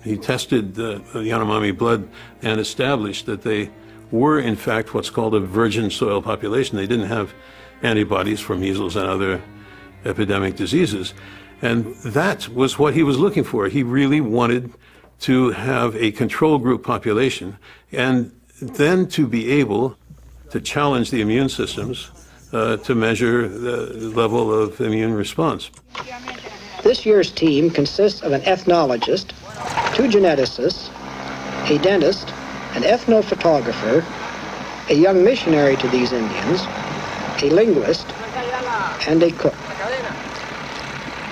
He tested the Yanomami blood and established that they were, in fact, what's called a virgin soil population. They didn't have antibodies for measles and other epidemic diseases. And that was what he was looking for. He really wanted to have a control group population and then to be able to challenge the immune systems to measure the level of immune response. This year's team consists of an ethnologist, 2 geneticists, a dentist, an ethnophotographer, a young missionary to these Indians, a linguist, and a cook.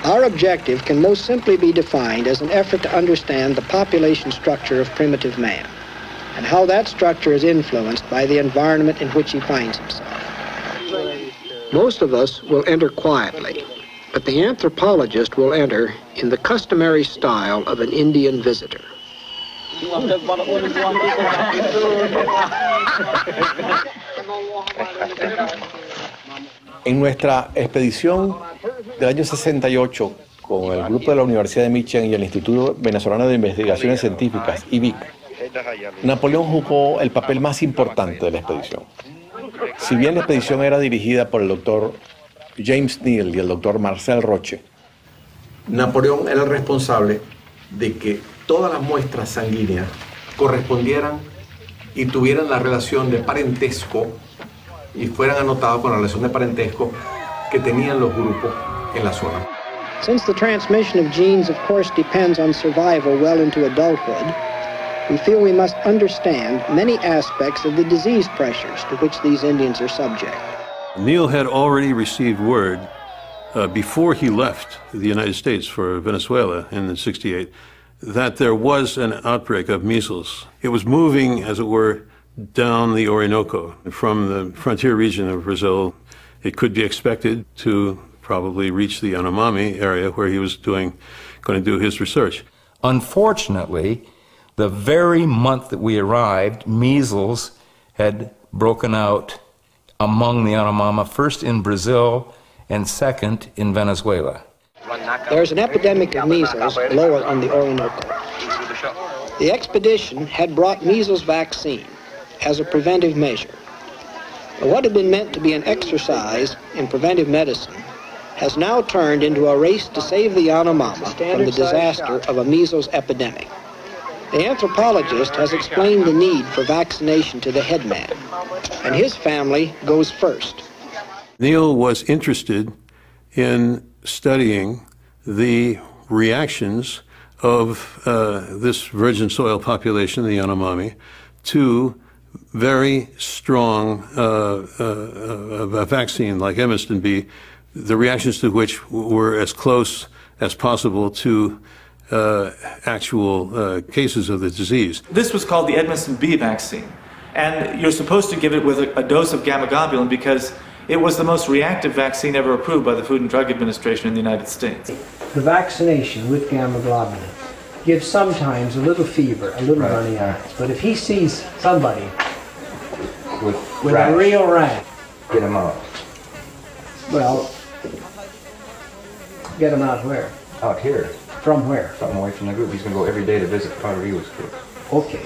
Our objective can most simply be defined as an effort to understand the population structure of primitive man and how that structure is influenced by the environment in which he finds himself. Most of us will enter quietly, but the anthropologist will enter in the customary style of an Indian visitor. En nuestra expedición del año 68, con el grupo de la Universidad de Michigan y el Instituto Venezolano de Investigaciones Científicas, IVIC, Napoleón jugó el papel más importante de la expedición. Si bien la expedición era dirigida por el doctor James Neal y el doctor Marcel Roche, Napoleón era el responsable de que todas las muestras sanguíneas correspondieran y tuvieran la relación de parentesco y fueran anotados con la relación de parentesco que tenían los grupos en la zona. Since the transmission of genes, of course, depends on survival well into adulthood, we feel we must understand many aspects of the disease pressures to which these Indians are subject. Neal had already received word before he left the United States for Venezuela in '68 that there was an outbreak of measles. It was moving, as it were, down the Orinoco from the frontier region of Brazil. It could be expected to probably reach the Yanomami area where he was going to do his research. Unfortunately, the very month that we arrived, measles had broken out among the Yanomami, first in Brazil and second in Venezuela. There's an epidemic of measles lower on the Orinoco. The expedition had brought measles vaccine as a preventive measure. But what had been meant to be an exercise in preventive medicine has now turned into a race to save the Yanomami from the disaster of a measles epidemic. The anthropologist has explained the need for vaccination to the headman, and his family goes first. Neal was interested in studying the reactions of this virgin soil population, the Yanomami, to very strong a vaccine like Edmiston B, the reactions to which were as close as possible to actual cases of the disease. This was called the Edmiston B vaccine, and you're supposed to give it with a dose of gamma globulin because it was the most reactive vaccine ever approved by the Food and Drug Administration in the United States. The vaccination with gamma globulin gives sometimes a little fever, a little runny eyes, but if he sees somebody with a real rash, get him out. Well, get him out where? Out here. From where? Something away from the group. He's going to go every day to visit Padre-Rios group. Okay,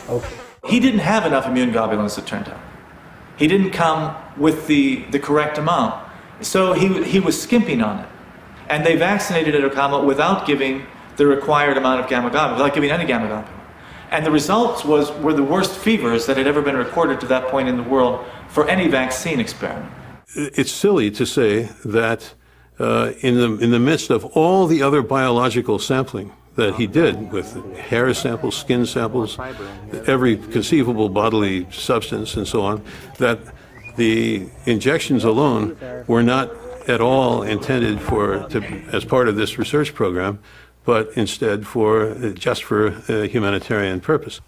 okay. He didn't have enough immune globulin, as it turned out. He didn't come with the correct amount, so he was skimping on it. And they vaccinated Atacama without giving the required amount of gamma globulin, without giving any gamma globulin. And the results were the worst fevers that had ever been recorded to that point in the world for any vaccine experiment. It's silly to say that in the midst of all the other biological sampling that he did with hair samples, skin samples, every conceivable bodily substance and so on, that the injections alone were not at all intended as part of this research program, but instead just for a humanitarian purpose.